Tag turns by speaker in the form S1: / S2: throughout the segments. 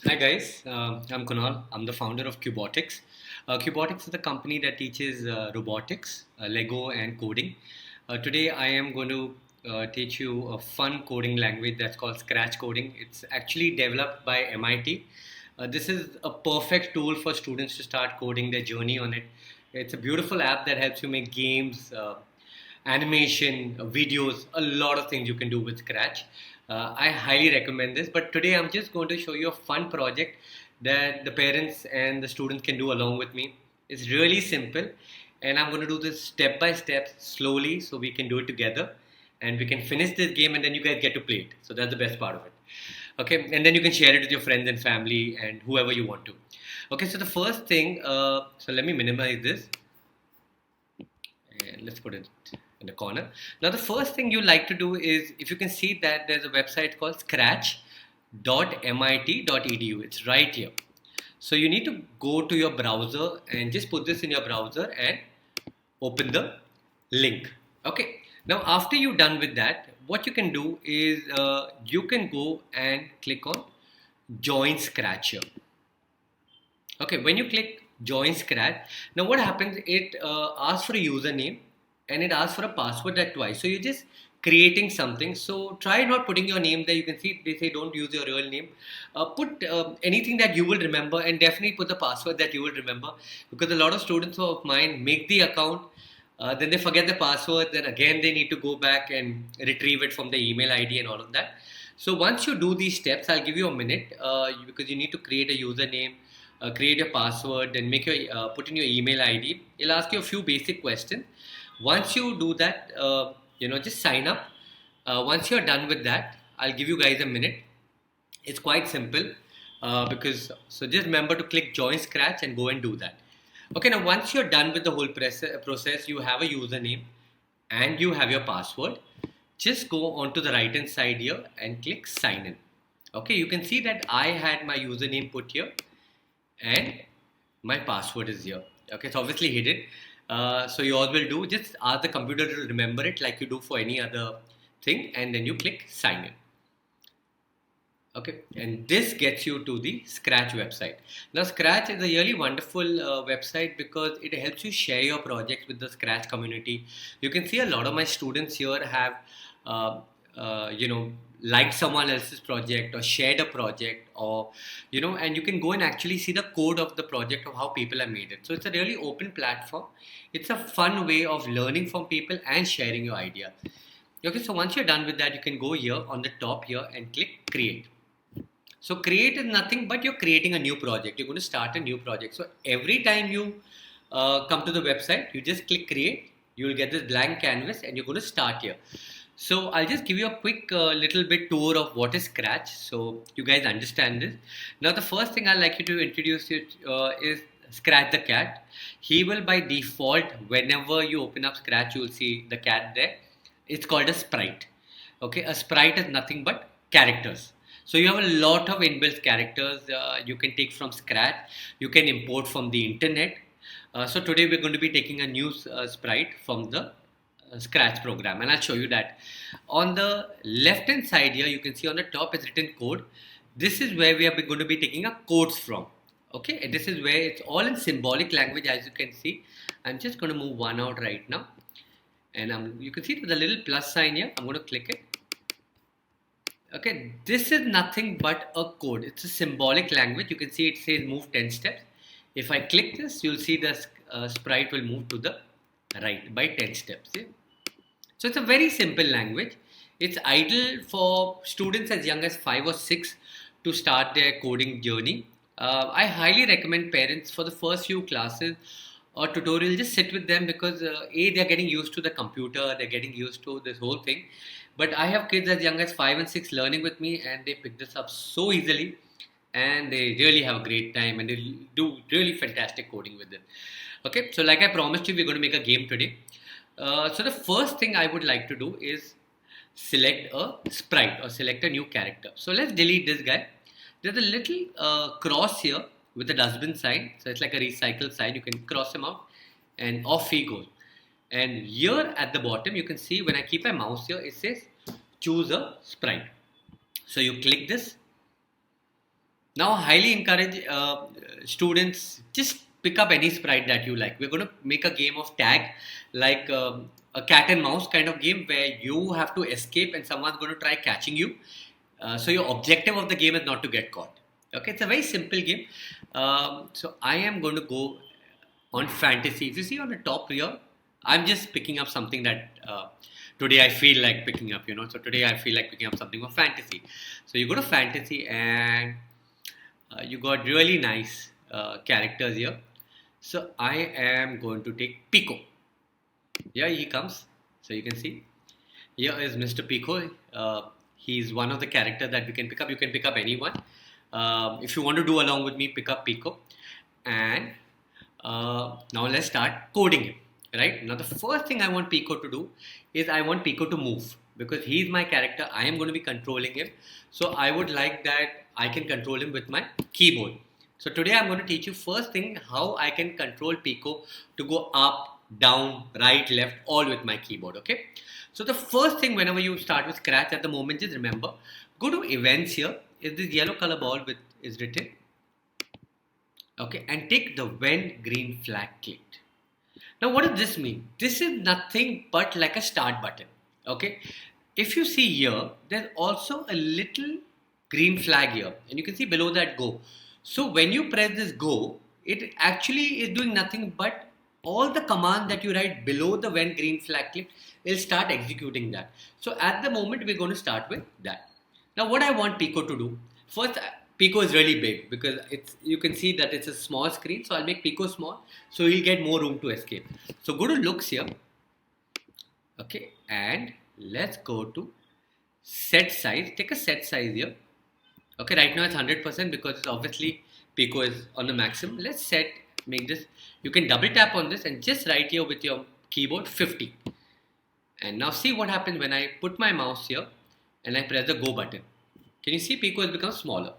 S1: Hi guys, I'm Kunal. I'm the founder of CUBOTICS. CUBOTICS is a company that teaches robotics, Lego, and coding. Today, I am going to teach you a fun coding language that's called Scratch coding. It's actually developed by MIT. This is a perfect tool for students to start coding their journey on it. It's a beautiful app that helps you make games, animation, videos, a lot of things you can do with Scratch. I highly recommend this. But today I'm just going to show you a fun project that the parents and the students can do along with me. It's really simple, and I'm going to do this step by step, slowly, so we can do it together, and we can finish this game, and then you guys get to play it. So that's the best part of it. Okay, and then you can share it with your friends and family and whoever you want to. Okay, so the first thing, so let me minimize this, and let's put it in the corner. Now, the first thing you like to do is, if you can see that there's a website called scratch.mit.edu. It's right here. So you need to go to your browser and just put this in your browser and open the link. Okay. Now, after you're done with that, what you can do is you can go and click on Join Scratch here. Okay, when you click join Scratch, now what happens, it asks for a username and it asks for a password that twice. So you're just creating something. So try not putting your name there. You can see they say don't use your real name. Put anything that you will remember, and definitely put the password that you will remember, because a lot of students of mine make the account, then they forget the password, then again they need to go back and retrieve it from the email ID and all of that. So once you do these steps, I'll give you a minute, because you need to create a username, create your password, then make your put in your email ID. It'll ask you a few basic questions. Once you do that, just sign up. Once you're done with that, I'll give you guys a minute. It's quite simple, because so just remember to click join Scratch and go and do that. Okay, now once you're done with the whole process, you have a username and you have your password. Just go on to the right hand side here and click sign in. Okay, you can see that I had my username put here and my password is here. Okay, it's obviously hidden. So you all will do, just ask the computer to remember it like you do for any other thing, and then you click sign in. Okay, and this gets you to the Scratch website. Now, Scratch is a really wonderful website because it helps you share your projects with the Scratch community. You can see a lot of my students here have, uh, liked someone else's project or shared a project, or and you can go and actually see the code of the project of how people have made it. So it's a really open platform. It's a fun way of learning from people and sharing your idea. Okay, so once you're done with that, you can go here on the top here and click create. So create is nothing but you're creating a new project. You're going to start a new project. So every time you come to the website, you just click create. You will get this blank canvas and you're going to start here. So I'll just give you a quick little bit tour of what is Scratch, so you guys understand this. Now the first thing I'd like you to introduce you is Scratch the cat. He will by default, whenever you open up Scratch, you will see the cat there. It's called a sprite. Okay, a sprite is nothing but characters. So you have a lot of inbuilt characters you can take from Scratch. You can import from the internet. So today we're going to be taking a new sprite from the Scratch program, and I'll show you that. On the left hand side here, you can see on the top is written code. This is where we are going to be taking a codes from. Okay, and this is where it's all in symbolic language, as you can see. I'm just going to move one out right now, and you can see the little plus sign here. I'm going to click it. Okay, this is nothing but a code. It's a symbolic language. You can see it says move 10 steps. If I click this, you'll see the sprite will move to the right by 10 steps. Yeah? So it's a very simple language. It's ideal for students as young as 5 or 6 to start their coding journey. I highly recommend parents for the first few classes or tutorial, just sit with them, because they're getting used to the computer, they're getting used to this whole thing. But I have kids as young as 5 and 6 learning with me, and they pick this up so easily, and they really have a great time, and they do really fantastic coding with it. Okay, so like I promised you, we're going to make a game today. So the first thing I would like to do is select a sprite or select a new character. So let's delete this guy. There's a little cross here with a dustbin sign. So it's like a recycle sign. You can cross him out and off he goes. And here at the bottom, you can see when I keep my mouse here, it says choose a sprite. So you click this Now, I highly encourage students, just pick up any sprite that you like. We're going to make a game of tag, like a cat and mouse kind of game where you have to escape and someone's going to try catching you. So your objective of the game is not to get caught. Okay, it's a very simple game. So I am going to go on fantasy. If you see on the top here, I'm just picking up something that today I feel like picking up. So today I feel like picking up something of fantasy. So you go to fantasy and you got really nice characters here. So I am going to take Pico. Yeah, he comes. So you can see here is Mr. Pico. He's one of the characters that we can pick up. You can pick up anyone. If you want to do along with me, pick up Pico. And now let's start coding him. Right now, the first thing I want Pico to do is I want Pico to move because he's my character. I am going to be controlling him. So I would like that I can control him with my keyboard. So today I'm going to teach you first thing how I can control Pico to go up, down, right, left, all with my keyboard. Okay. So the first thing whenever you start with Scratch at the moment, just remember, go to events here. Is this yellow color ball with is written? Okay, and take the when green flag clicked. Now what does this mean? This is nothing but like a start button. Okay. If you see here, there's also a little green flag here and you can see below that go. So when you press this go, it actually is doing nothing but all the commands that you write below the when green flag click will start executing that. So at the moment we're going to start with that. Now what I want Pico to do, first Pico is really big because you can see that it's a small screen, so I'll make Pico small so he'll get more room to escape. So go to looks here, okay, and let's go to set size. Take a set size here. Okay, right now it's 100% because it's obviously Pico is on the maximum. Let's make this. You can double tap on this and just write here with your keyboard 50. And now see what happens when I put my mouse here and I press the go button. Can you see Pico has become smaller?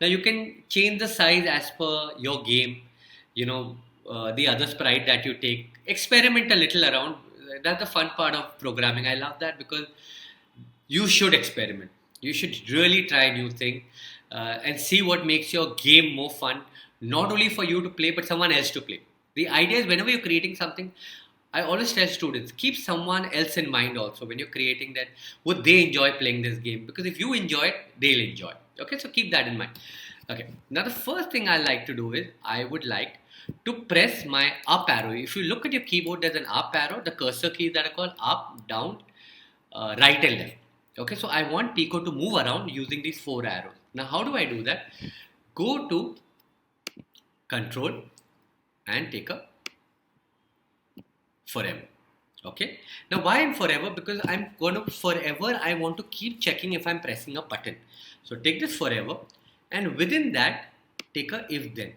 S1: Now you can change the size as per your game, the other sprite that you take. Experiment a little around. That's the fun part of programming. I love that because you should experiment. You should really try new things and see what makes your game more fun, not only for you to play, but someone else to play. The idea is whenever you're creating something, I always tell students, keep someone else in mind also when you're creating that. Would they enjoy playing this game? Because if you enjoy it, they'll enjoy. Okay, so keep that in mind. Okay, now the first thing I like to do is I would like to press my up arrow. If you look at your keyboard, there's an up arrow, the cursor keys that are called up, down, right and left. Okay, so I want Pico to move around using these 4 arrows. Now, how do I do that? Go to Control and take a forever. Okay. Now, why in forever? Because I'm going to forever, I want to keep checking if I'm pressing a button. So take this forever and within that, take a if then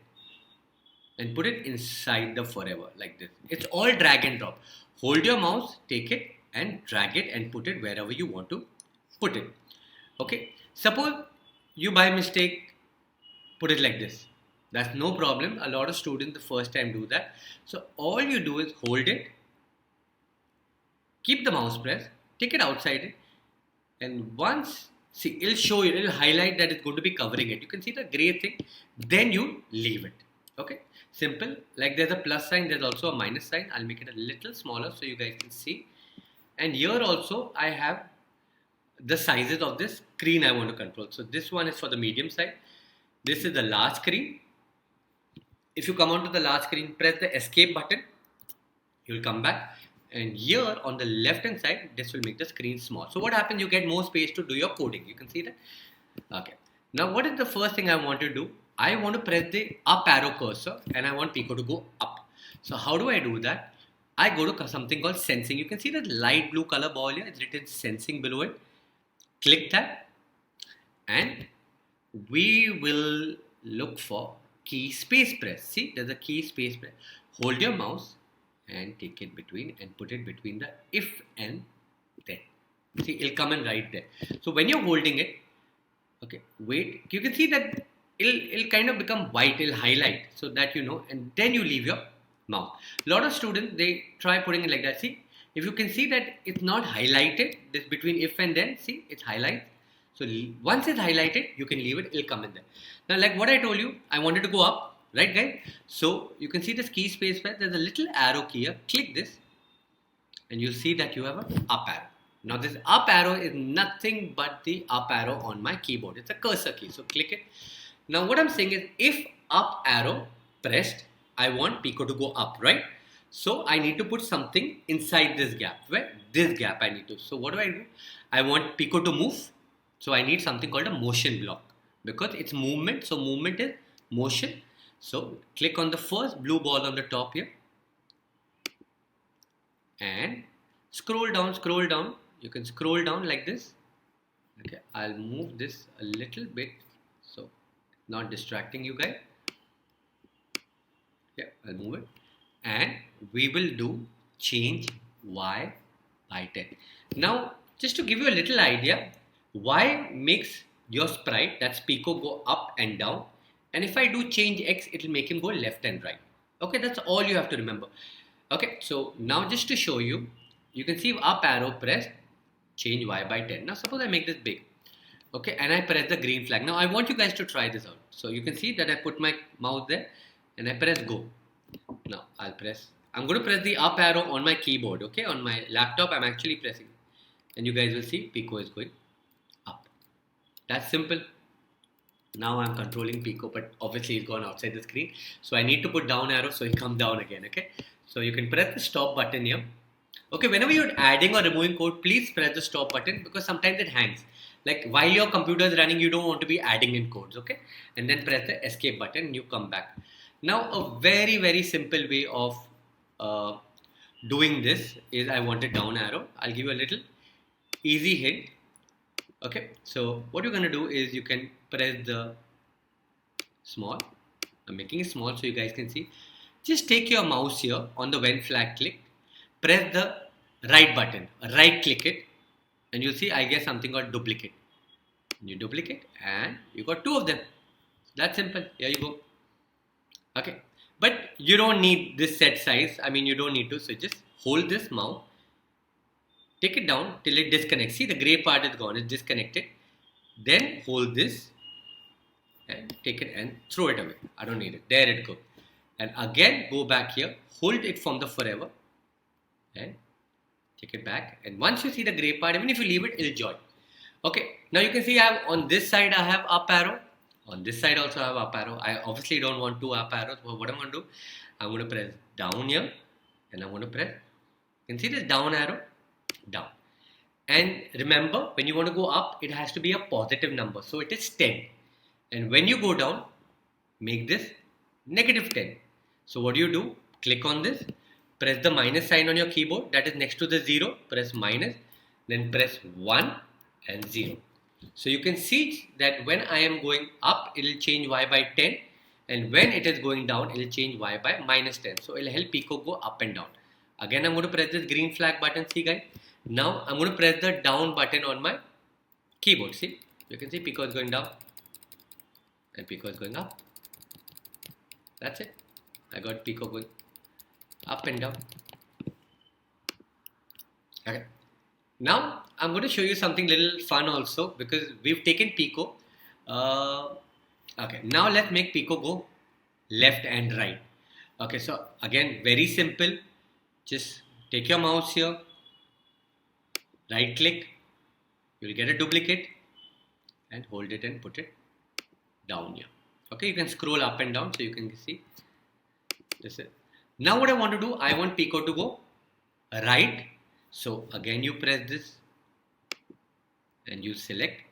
S1: and put it inside the forever like this. It's all drag and drop. Hold your mouse, take it and drag it and put it wherever you want to put it. Okay. Suppose you by mistake put it like this. That's no problem. A lot of students the first time do that. So all you do is hold it, keep the mouse press, take it outside it, and once, see, it'll show you, it'll highlight that it's going to be covering it. You can see the gray thing, then you leave it. Okay, simple. Like there's a plus sign, there's also a minus sign. I'll make it a little smaller so you guys can see. And here also I have the sizes of this screen I want to control. So this one is for the medium size. This is the large screen. If you come onto the large screen, press the escape button. You'll come back. And here on the left hand side, this will make the screen small. So what happens? You get more space to do your coding. You can see that. Okay. Now what is the first thing I want to do? I want to press the up arrow cursor and I want Pico to go up. So how do I do that? I go to something called sensing. You can see that light blue color ball here. It's written sensing below it. Click that and we will look for key space press. See, there's a key space press. Hold your mouse and take it between and put it between the if and then. See, it'll come and right there. So when you're holding it, okay, wait, you can see that it'll kind of become white, it'll highlight so that you know, and then you leave your mouse. A lot of students, they try putting it like that. See, if you can see that it's not highlighted, this between if and then, see, it's highlighted. So once it's highlighted, you can leave it, it'll come in there. Now, like what I told you, I wanted to go up, right guys? So you can see this key space where there's a little arrow key here. Click this and you'll see that you have an up arrow. Now this up arrow is nothing but the up arrow on my keyboard. It's a cursor key. So click it. Now what I'm saying is if up arrow pressed, I want Pico to go up, right? So I need to put something inside this gap. Where? This gap I need to. So what do? I want Pico to move. So I need something called a motion block because it's movement. So movement is motion. So click on the first blue ball on the top here and scroll down. You can scroll down like this. Okay, I'll move this a little bit so not distracting you guys. Yeah, I'll move it and we will do change Y by 10. Now just to give you a little idea, Y makes your sprite, that's Pico, go up and down, and if I do change X, it will make him go left and right. Okay, that's all you have to remember. Okay, so now just to show you, you can see up arrow pressed, change Y by 10. Now suppose I make this big, okay, and I press the green flag. Now I want you guys to try this out. So you can see that I put my mouse there and I press go. Now I'm going to press the up arrow on my keyboard, okay, on my laptop I'm actually pressing, and you guys will see Pico is going up. That's simple. Now I'm controlling Pico, but obviously he's gone outside the screen. So I need to put down arrow so he comes down again, okay. So you can press the stop button here. Okay, whenever you're adding or removing code, please press the stop button because sometimes it hangs. Like while your computer is running, you don't want to be adding in codes, okay. And then press the escape button and you come back. Now a very, very simple way of doing this is I want a down arrow. I'll give you a little easy hint. Okay, so what you're going to do is you can press the small. I'm making it small so you guys can see. Just take your mouse here on the when flag click, press the right button, right click it, and you'll see I get something called duplicate. You duplicate and you got two of them. That's simple. Here you go. Okay, but you don't need this set size. I mean, you don't need to. So just hold this mouse, take it down till it disconnects. See, the gray part is gone, it's disconnected. Then hold this and take it and throw it away. I don't need it. There it goes. And again, go back here, hold it from the forever and take it back. And once you see the gray part, even if you leave it, it'll join. Okay, now you can see I have on this side I have up arrow. On this side also I have up arrow. I obviously don't want two up arrows. So what I'm going to do, I'm going to press down here and I'm going to press, you can see this down arrow, down. And remember, when you want to go up, it has to be a positive number. So it is 10. And when you go down, make this negative 10. So what do? Click on this, press the minus sign on your keyboard that is next to the 0, press minus, then press 1 and 0. So you can see that when I am going up, it will change Y by 10, and when it is going down, it will change Y by minus 10. So it will help Pico go up and down. Again, I'm going to press this green flag button, see guys. Now I'm going to press the down button on my keyboard, see. You can see Pico is going down and Pico is going up. That's it. I got Pico going up and down. Okay. Now I'm going to show you something little fun also because we've taken Pico. Okay, now let's make Pico go left and right. Okay, so again, very simple. Just take your mouse here, right click, you will get a duplicate and hold it and put it down here. Okay, you can scroll up and down so you can see this is. Now what I want to do, I want Pico to go right. So again you press this and you select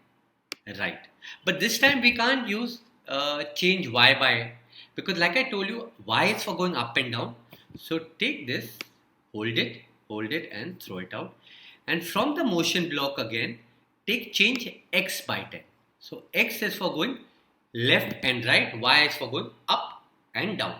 S1: right. But this time we can't use change Y by, because like I told you, Y is for going up and down. So take this, hold it and throw it out. And from the motion block again, take change X by 10. So X is for going left and right, Y is for going up and down.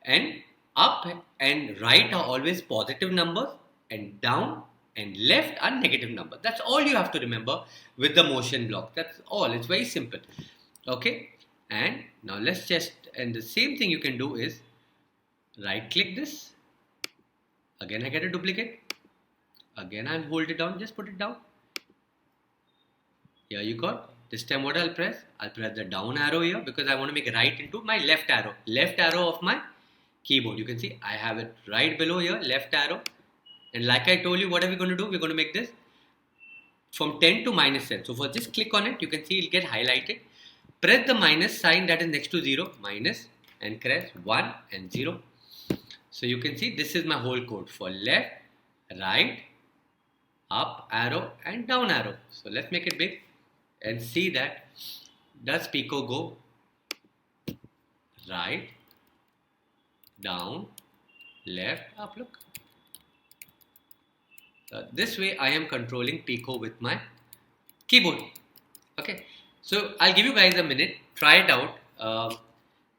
S1: And up and right are always positive numbers, and down and left are negative numbers. That's all you have to remember with the motion block. That's all. It's very simple. Okay. And now let's just, and the same thing you can do is right click this. Again I get a duplicate. Again I'll hold it down. Just put it down. Here you got. This time what I'll press? I'll press the down arrow here because I want to make right into my left arrow. Left arrow of my keyboard. You can see I have it right below here, left arrow. And like I told you, what are we going to do? We're going to make this from 10 to -10. So for just click on it, you can see it'll get highlighted. Press the minus sign that is next to 0, minus, and press 1 and 0. So you can see this is my whole code for left, right, up arrow and down arrow. So let's make it big and see that does Pico go right, down, left, up, look. This way I am controlling Pico with my keyboard. Okay, so I'll give you guys a minute, try it out.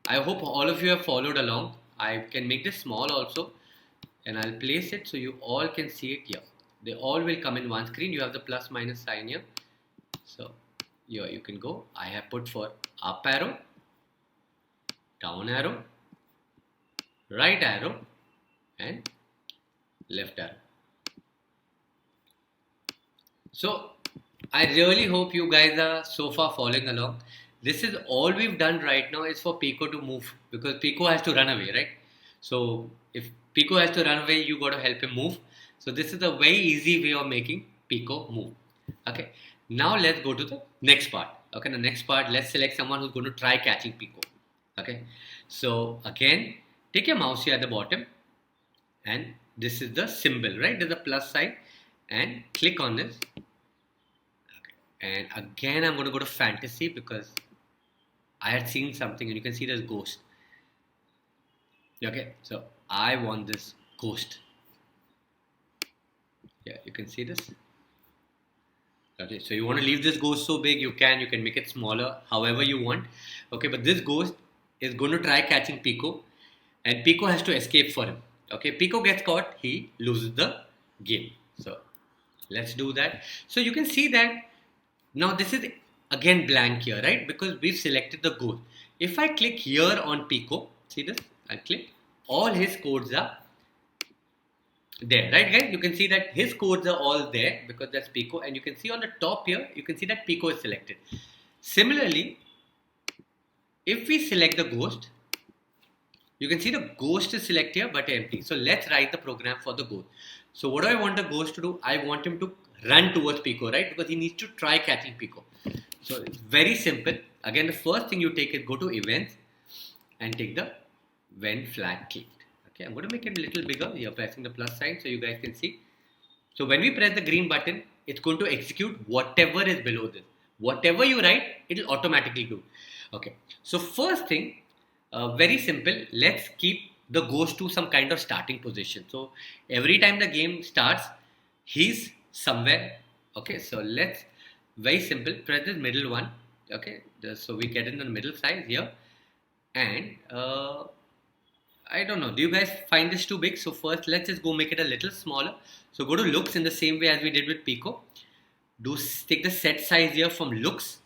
S1: I hope all of you have followed along. I can make this small also and I'll place it so you all can see it here. They all will come in one screen. You have the plus minus sign here. So here you can go. I have put for up arrow, down arrow, right arrow and left arrow. So I really hope you guys are so far following along. This is all we've done right now is for Pico to move because Pico has to run away, right? So if Pico has to run away, you got to help him move. So this is a very easy way of making Pico move. Okay. Now let's go to the next part. Okay. The next part, let's select someone who's going to try catching Pico. Okay. So again, take your mouse here at the bottom and this is the symbol, right? There's a plus sign and click on this. And again, I'm going to go to fantasy because I had seen something and you can see there's ghost. Okay, so I want this ghost. Yeah, you can see this. Okay, so you want to leave this ghost so big, you can make it smaller, however you want. Okay, but this ghost is going to try catching Pico and Pico has to escape for him. Okay, Pico gets caught, he loses the game. So let's do that. So you can see that now this is again blank here, right? Because we've selected the ghost. If I click here on Pico, see this? I click, all his codes are there, right guys? You can see that his codes are all there because that's Pico. And you can see on the top here, you can see that Pico is selected. Similarly, if we select the ghost, you can see the ghost is selected here but empty. So let's write the program for the ghost. So what do I want the ghost to do? I want him to run towards Pico, right? Because he needs to try catching Pico. So it's very simple. Again, the first thing you take is go to events and take the when flag clicked. Okay, I'm going to make it a little bigger. You're pressing the plus sign so you guys can see. So when we press the green button, it's going to execute whatever is below this. Whatever you write, it will automatically do. Okay, so first thing, very simple. Let's keep the ghost to some kind of starting position. So every time the game starts, he's somewhere. Okay, so let's, very simple, press this middle one. Okay, so we get in the middle size here. And I don't know, do you guys find this too big? So first let's just go make it a little smaller. So go to looks in the same way as we did with Pico. Take the set size here from looks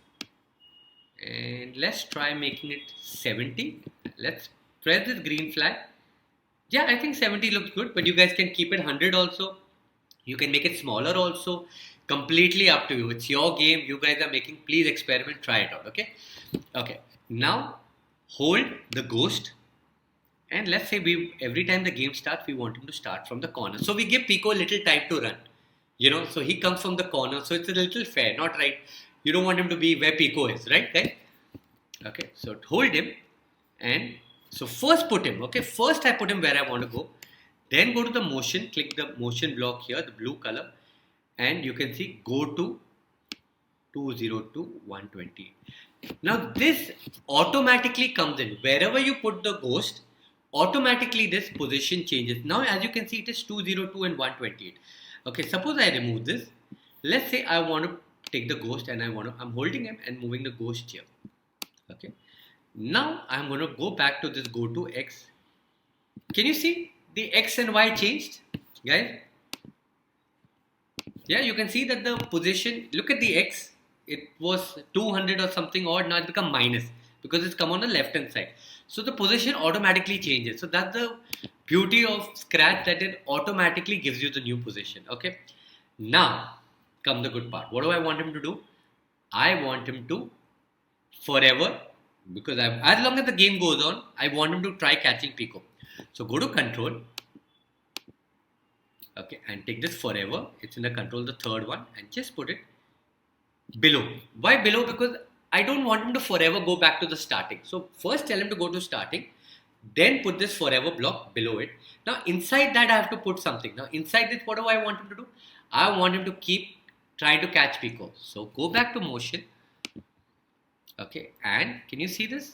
S1: and let's try making it 70. Let's press this green flag. Yeah, I think 70 looks good, but you guys can keep it 100 also. You can make it smaller also. Completely up to you. It's your game. You guys are making. Please experiment. Try it out. Okay. Okay. Now hold the ghost. And let's say every time the game starts, we want him to start from the corner. So we give Pico a little time to run. You know, so he comes from the corner. So it's a little fair, not right. You don't want him to be where Pico is, right, guys? Okay, so hold him. And so first put him, okay? First I put him where I want to go. Then go to the motion, click the motion block here, the blue color. And you can see go to 202, 120. Now this automatically comes in. Wherever you put the ghost, automatically this position changes. Now as you can see, it is 202 and 128. Okay, suppose I remove this. Let's say I want to take the ghost and I'm holding him and moving the ghost here. Okay. Now I'm going to go back to this go to X. Can you see the X and Y changed, guys? Yeah, you can see that the position, look at the X, it was 200 or something odd, now it's become minus because it's come on the left hand side. So the position automatically changes. So that's the beauty of Scratch, that it automatically gives you the new position. Okay. Now come the good part. What do I want him to do? I want him to forever, because as long as the game goes on, I want him to try catching Pico. So go to control, okay, and take this forever. It's in the control, the third one, and just put it below. Why below? Because I don't want him to forever go back to the starting. So first tell him to go to starting, then put this forever block below it. Now inside that I have to put something. Now inside this, what do I want him to do? I want him to keep trying to catch Pico. So go back to motion. Okay, and can you see this?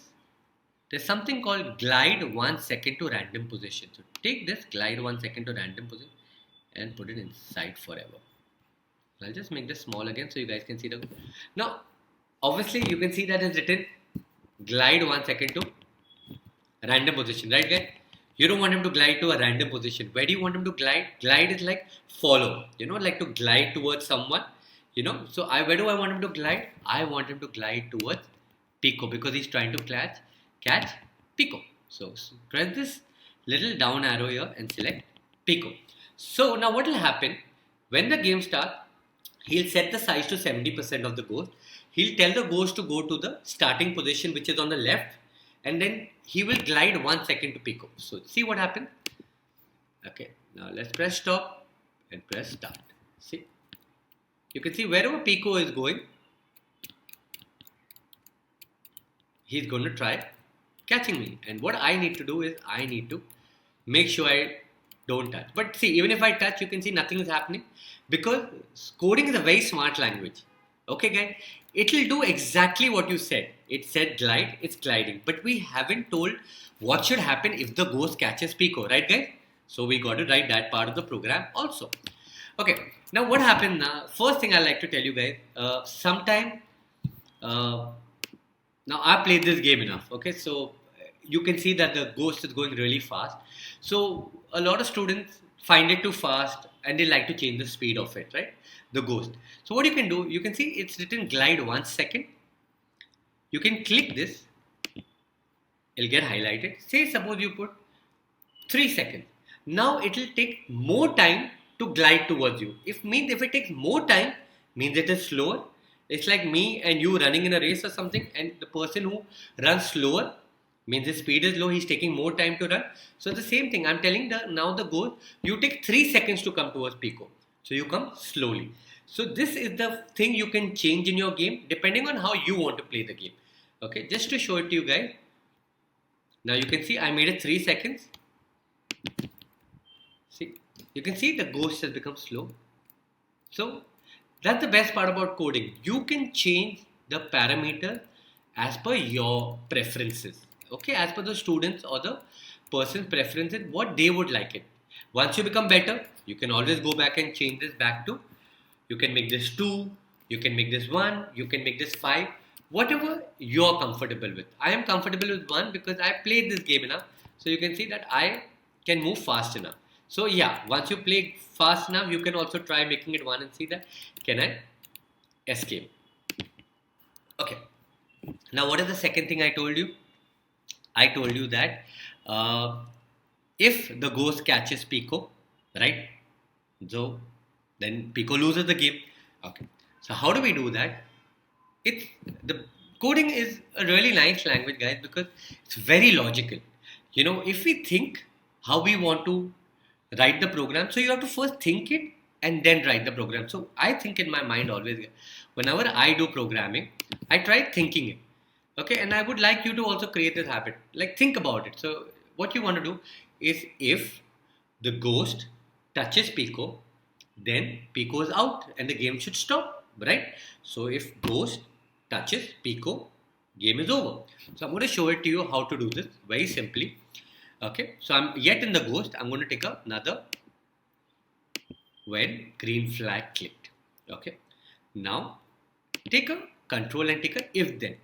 S1: There's something called glide 1 second to random position. So take this glide 1 second to random position and put it inside forever. I'll just make this small again so you guys can see the. Now, obviously, you can see that it's written glide 1 second to random position, right, guys? You don't want him to glide to a random position. Where do you want him to glide? Glide is like follow, like to glide towards someone, So where do I want him to glide? I want him to glide towards Pico because he's trying to catch Pico. So press this little down arrow here and select Pico. So now what will happen when the game starts? He'll set the size to 70% of the ghost. He'll tell the ghost to go to the starting position, which is on the left, and then he will glide 1 second to Pico. So see what happens. Okay, now let's press stop and press start. See, you can see wherever Pico is going, he's going to try catching me. And what I need to do is I need to make sure I don't touch. But see, even if I touch, you can see nothing is happening because coding is a very smart language. Okay, guys, it will do exactly what you said. It said glide, it's gliding. But we haven't told what should happen if the ghost catches Pico, right, guys? So we got to write that part of the program also. Okay, now what happened now? First thing I like to tell you guys, now I played this game enough. Okay, so you can see that the ghost is going really fast. So a lot of students find it too fast and they like to change the speed of it, right? The ghost. So what you can do, you can see it's written glide 1 second. You can click this, it'll get highlighted. Say suppose you put 3 seconds. Now it will take more time to glide towards you. If it takes more time, means it is slower. It's like me and you running in a race or something, and the person who runs slower means his speed is low, he's taking more time to run. So the same thing, I'm telling now the goal, you take 3 seconds to come towards Pico. So you come slowly. So this is the thing you can change in your game depending on how you want to play the game. Okay, just to show it to you guys. Now you can see I made it 3 seconds. See, you can see the ghost has become slow. So that's the best part about coding. You can change the parameter as per your preferences. Okay, as per the students or the person's preferences, what they would like it. Once you become better, you can always go back and change this back to, you can make this 2, you can make this 1, you can make this 5, whatever you're comfortable with. I am comfortable with 1 because I played this game enough. So you can see that I can move fast enough. So yeah, once you play fast enough, you can also try making it 1 and see that, can I escape? Okay. Now what is the second thing I told you? I told you that if the ghost catches Pico, right? So then Pico loses the game. Okay. So how do we do that? The coding is a really nice language, guys, because it's very logical. If we think how we want to write the program, so you have to first think it and then write the program. So I think in my mind always, whenever I do programming, I try thinking it. Okay, and I would like you to also create this habit. Like, think about it. So what you want to do is, if the ghost touches Pico, then Pico is out and the game should stop, right? So if ghost touches Pico, game is over. So I'm going to show it to you how to do this very simply. Okay, so I'm yet in the ghost. I'm going to take another when green flag clicked. Okay, now take a control and take a if then.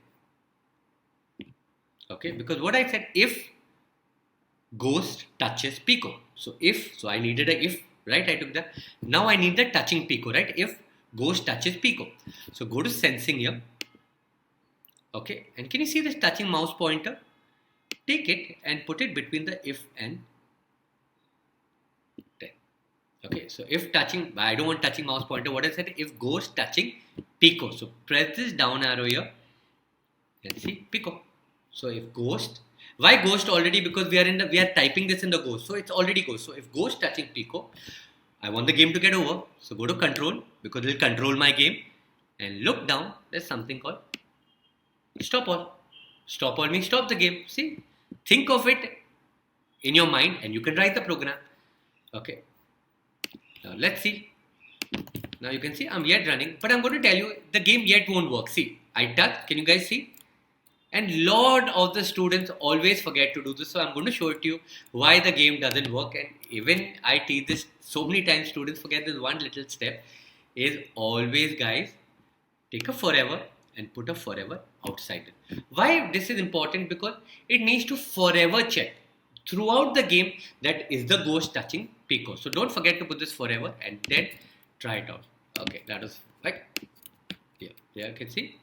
S1: Okay, because what I said, if ghost touches Pico. So I needed a if, right? I took that. Now I need the touching Pico, right? If ghost touches Pico. So go to sensing here. Okay, and can you see this touching mouse pointer? Take it and put it between the if and then. Okay, so if touching, I don't want touching mouse pointer. What I said, if ghost touching Pico. So press this down arrow here and see Pico. So if ghost, why ghost already? Because we are typing this in the ghost, so it's already ghost. So if ghost touching Pico, I want the game to get over. So go to control because it will control my game and look down. There's something called stop all. Stop all means stop the game. See, think of it in your mind and you can write the program. Okay. Now let's see. Now you can see I'm yet running, but I'm going to tell you the game yet won't work. See, I touch. Can you guys see? And lot of the students always forget to do this. So I'm going to show it to you why the game doesn't work. And even I teach this so many times, students forget this one little step is always, guys, take a forever and put a forever outside it. Why this is important? Because it needs to forever check throughout the game that is the ghost touching Pico. So don't forget to put this forever and then try it out. Okay, that is right. Yeah, you can see.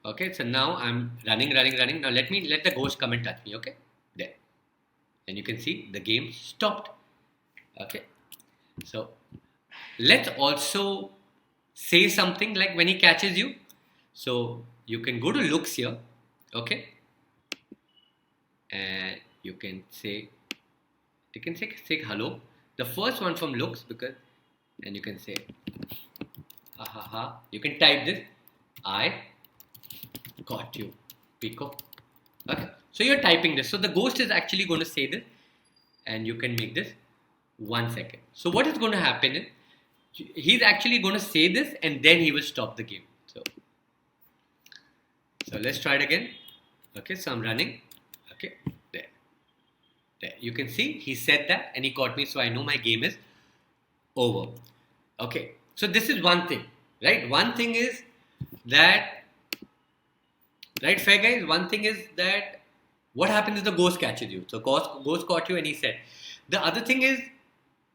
S1: Okay, so now I'm running. Now let the ghost come and touch me. Okay, there, and you can see the game stopped. Okay, so let's also say something like when he catches you. So you can go to looks here. Okay, and you can say hello. The first one from looks because, and you can say ha ha ha. You can type this. I got you, Pico. Okay, so you're typing this. So the ghost is actually going to say this, and you can make this 1 second. So what is going to happen is he's actually going to say this, and then he will stop the game. So let's try it again. Okay, so I'm running. Okay, there. You can see he said that, and he caught me. So I know my game is over. Okay, so this is one thing, right? One thing is that. Right, fair guys. One thing is that what happens if the ghost catches you? So ghost caught you and he said. The other thing is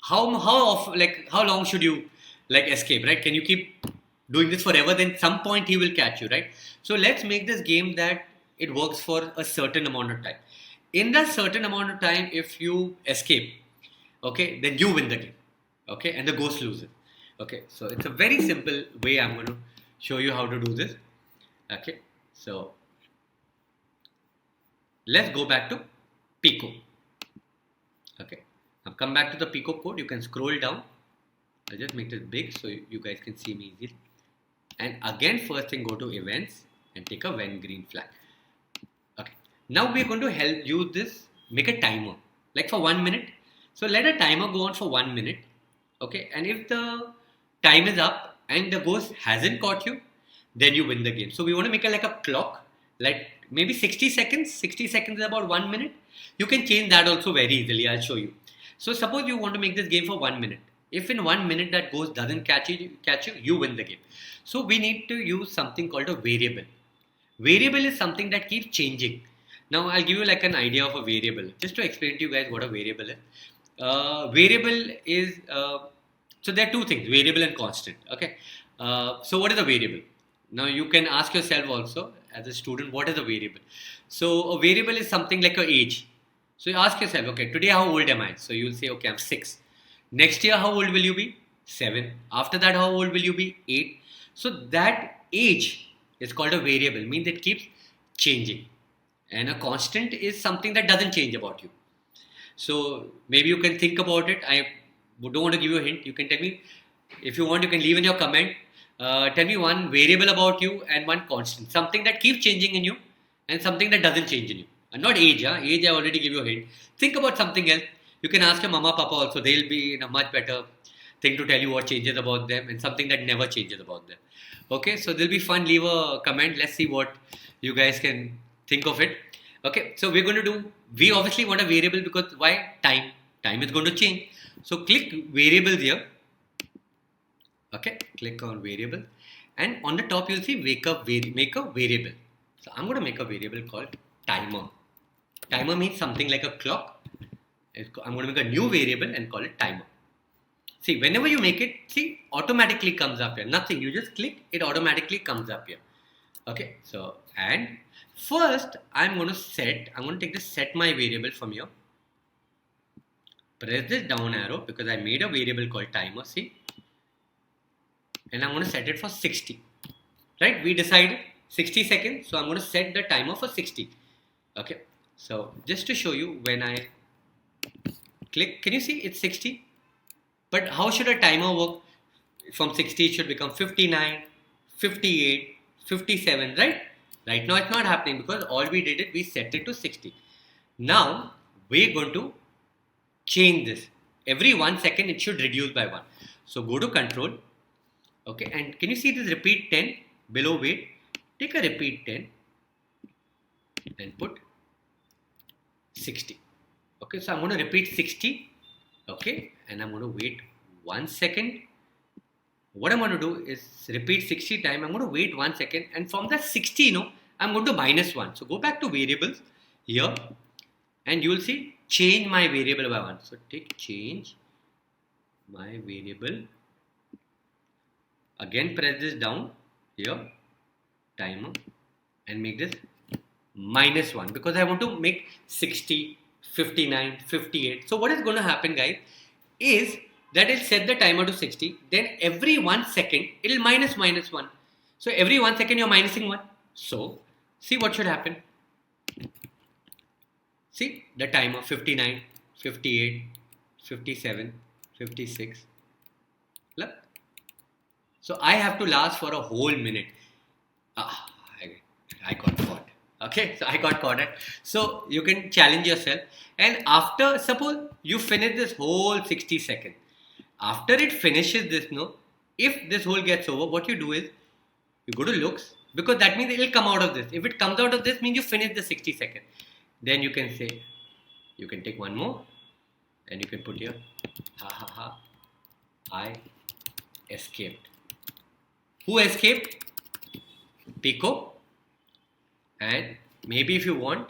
S1: how often, like how long should you like escape, right? Can you keep doing this forever? Then some point he will catch you, right? So let's make this game that it works for a certain amount of time. In that certain amount of time, if you escape, okay, then you win the game, okay, and the ghost loses. Okay, so it's a very simple way. I'm going to show you how to do this. Okay. So let's go back to Pico. Okay, now come back to the Pico code. You can scroll down. I'll just make this big so you guys can see me easily. And again, first thing, go to events and take a when green flag. Okay, now we're going to help use this, make a timer like for 1 minute. So let a timer go on for 1 minute. Okay, and if the time is up and the ghost hasn't caught you, then you win the game. So we want to make it like a clock, like maybe 60 seconds. 60 seconds is about 1 minute. You can change that also very easily. I'll show you. So suppose you want to make this game for 1 minute. If in 1 minute that ghost doesn't catch you, you win the game. So we need to use something called a variable. Variable is something that keeps changing. Now I'll give you like an idea of a variable. Just to explain to you guys what a variable is. Variable is, so there are two things, variable and constant. Okay. So what is a variable? Now you can ask yourself also as a student, what is a variable? So a variable is something like your age. So you ask yourself, okay, today how old am I? So you will say, okay, I'm 6. Next year, how old will you be? 7. After that, how old will you be? 8. So that age is called a variable, means it keeps changing. And a constant is something that doesn't change about you. So maybe you can think about it. I don't want to give you a hint. You can tell me, if you want, you can leave in your comment. Tell me one variable about you and one constant. Something that keeps changing in you and something that doesn't change in you. And not age. Age I already give you a hint. Think about something else. You can ask your mama, papa also. They'll be in a much better thing to tell you what changes about them and something that never changes about them. Okay, so there'll be fun. Leave a comment. Let's see what you guys can think of it. Okay, so we're going to do, we obviously want a variable because why? Time. Time is going to change. So click variables here. Okay, click on variable, and on the top you'll see make a variable. So I'm going to make a variable called timer. Timer means something like a clock. I'm going to make a new variable and call it timer. See, whenever you make it, see, automatically comes up here. Nothing, you just click, it automatically comes up here. Okay, so, and first I'm going to take this set my variable from here. press this down arrow because I made a variable called timer, see, and I'm going to set it for 60, right? We decided 60 seconds, so I'm going to set the timer for 60. Okay, so just to show you, when I click, can you see it's 60? But how should a timer work? From 60 it should become 59, 58, 57, right? Right now it's not happening because all we did is we set it to 60. Now we're going to change this. Every 1 second it should reduce by 1. So go to control, okay, and can you see this repeat 10 below wait? Take a repeat 10 and put 60. Okay, so I'm going to repeat 60, okay, and I'm going to wait 1 second. What I'm going to do is repeat 60 times. I'm going to wait 1 second, and from that 60, I'm going to minus 1. So go back to variables here, and you will see change my variable by 1. So take change my variable. Again press this down here, timer, and make this minus 1 because I want to make 60, 59, 58. So what is going to happen, guys, is that it'll set the timer to 60. Then every 1 second it'll minus 1. So every 1 second you're minusing 1. So see what should happen. See the timer 59, 58, 57, 56. Look. So I have to last for a whole minute. I got caught. Okay, so I got caught at. So you can challenge yourself, and after, suppose you finish this whole 60 seconds. After it finishes this, if this whole gets over, what you do is you go to looks, because that means it will come out of this. If it comes out of this, means you finish the 60 seconds. Then you can say, you can take one more, and you can put here, I escaped. Who escaped? Pico. And maybe if you want,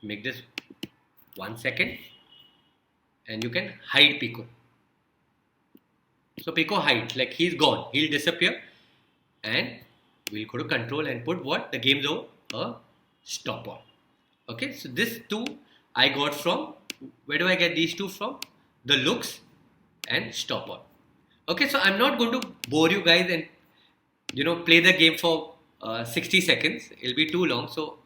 S1: make this 1 second, and you can hide Pico. So Pico hides, like he's gone, he'll disappear, and we'll go to control and put what? The game's over, a stop on. Okay, so this two I got from, where do I get these two from? The looks and stop on. Okay, so I'm not going to bore you guys and play the game for 60 seconds. It'll be too long. So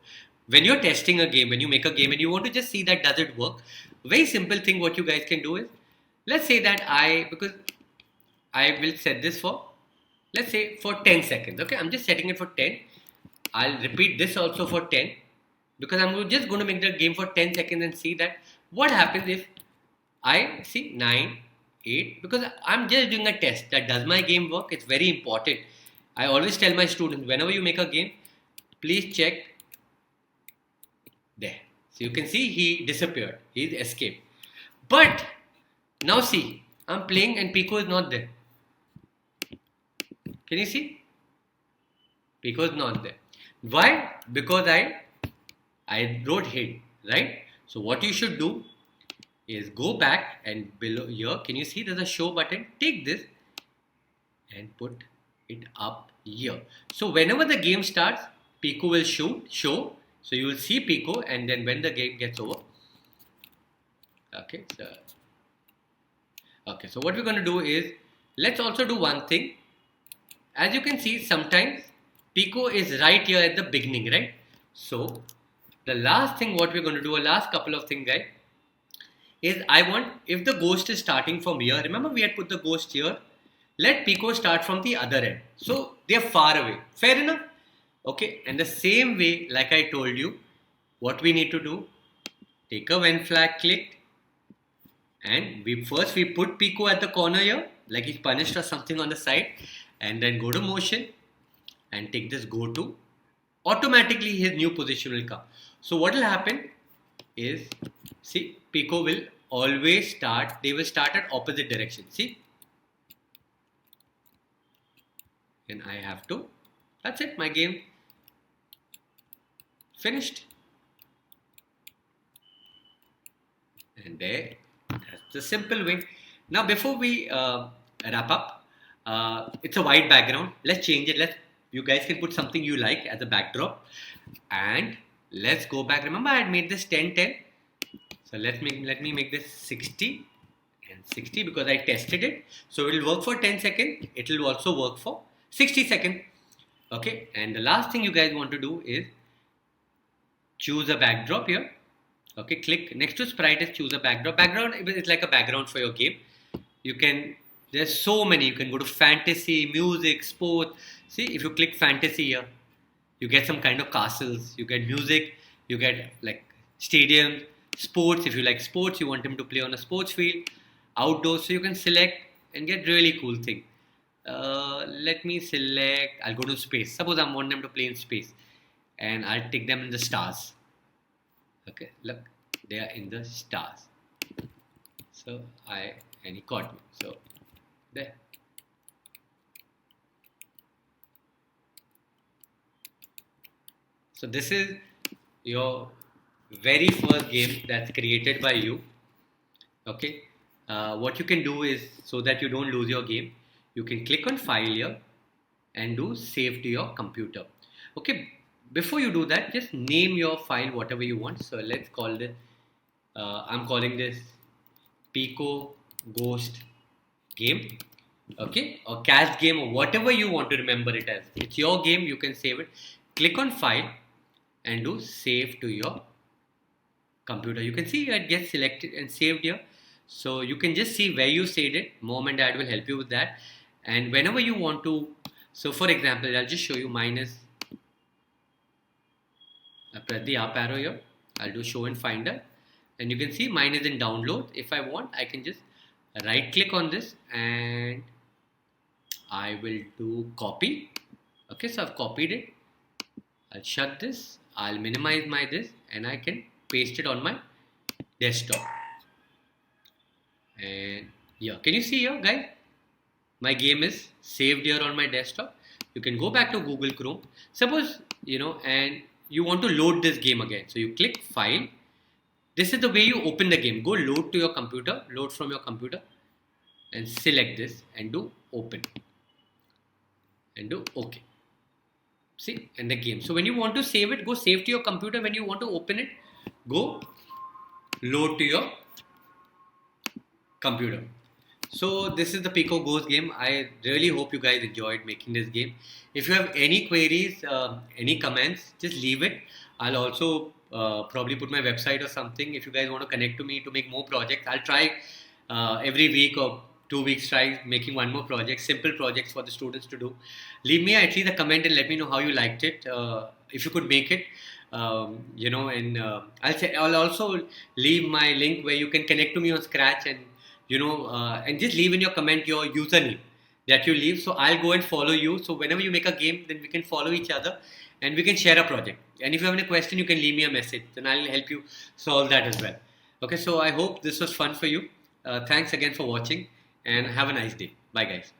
S1: when you're testing a game, when you make a game and you want to just see that does it work, very simple thing what you guys can do is, let's say that because I will set this for, let's say for 10 seconds. Okay, I'm just setting it for 10. I'll repeat this also for 10 because I'm just going to make the game for 10 seconds and see that what happens if I see 9, 8, because I'm just doing a test that does my game work. It's very important. I always tell my students, whenever you make a game, please check there. So you can see he disappeared. He's escaped. But now see, I'm playing and Pico is not there. Can you see? Pico is not there. Why? Because I wrote hid, right? So what you should do is go back and below here, can you see there's a show button? Take this and put it up here. So whenever the game starts, Pico will show. So you will see Pico, and then when the game gets over. Okay, so what we're going to do is, let's also do one thing. As you can see, sometimes Pico is right here at the beginning, right? So the last thing what we're going to do, a last couple of things, guys, is I want, if the ghost is starting from here, remember we had put the ghost here, let Pico start from the other end. So they are far away. Fair enough? Okay, and the same way, like I told you, what we need to do, take a when flag clicked, and we put Pico at the corner here, like he's punished or something on the side, and then go to motion and take this go to. Automatically his new position will come. So what will happen is, see, Pico will always start, they will start at opposite direction. See? And I have to, that's it, my game finished. And there, that's the simple way. Now before we wrap up, it's a white background. Let's change it. You guys can put something you like as a backdrop. And let's go back. Remember I had made this 10-10. So let me make this 60. and 60 because I tested it. So it will work for 10 seconds. It will also work for 60 seconds. Okay, and the last thing you guys want to do is choose a backdrop here. Okay, click next to sprite is choose a backdrop. Background is like a background for your game. You can, there's so many. You can go to fantasy, music, sport. See, if you click fantasy here, you get some kind of castles, you get music, you get like stadiums, sports. If you like sports, you want him to play on a sports field, outdoors, so you can select and get really cool thing. Let me select, I'll go to space. Suppose I want them to play in space and I'll take them in the stars. Okay, look, they are in the stars. So and he caught me. So there. So this is your very first game that's created by you. Okay. What you can do is, so that you don't lose your game, you can click on file here and do save to your computer. Okay. Before you do that, just name your file whatever you want. So let's call this, I'm calling this Pico Ghost Game. Okay. Or Cast Game, or whatever you want to remember it as. It's your game, you can save it. Click on file and do save to your computer. You can see it gets selected and saved here. So you can just see where you saved it. Mom and dad will help you with that. And whenever you want to, so for example, I'll just show you mine is, I press the up arrow here. I'll do show in finder. And you can see mine is in download. If I want, I can just right click on this and I will do copy. Okay, so I've copied it. I'll shut this. I'll minimize my this and I can paste it on my desktop. And yeah, can you see here, guys? My game is saved here on my desktop. You can go back to Google Chrome. Suppose, and you want to load this game again. So you click file. This is the way you open the game. Go load to your computer, load from your computer and select this and do open and do OK. See, and the game. So when you want to save it, go save to your computer. When you want to open it, go load to your computer. So this is the Pico Ghost game. I really hope you guys enjoyed making this game. If you have any queries, any comments, just leave it. I'll also probably put my website or something. If you guys want to connect to me to make more projects, I'll try every week or 2 weeks try making one more project, simple projects for the students to do. Leave me at least a comment and let me know how you liked it. If you could make it, and I'll also leave my link where you can connect to me on Scratch and and just leave in your comment your username that you leave. So I'll go and follow you. So whenever you make a game, then we can follow each other and we can share a project. And if you have any question, you can leave me a message. Then I'll help you solve that as well. Okay, so I hope this was fun for you. Thanks again for watching and have a nice day. Bye guys.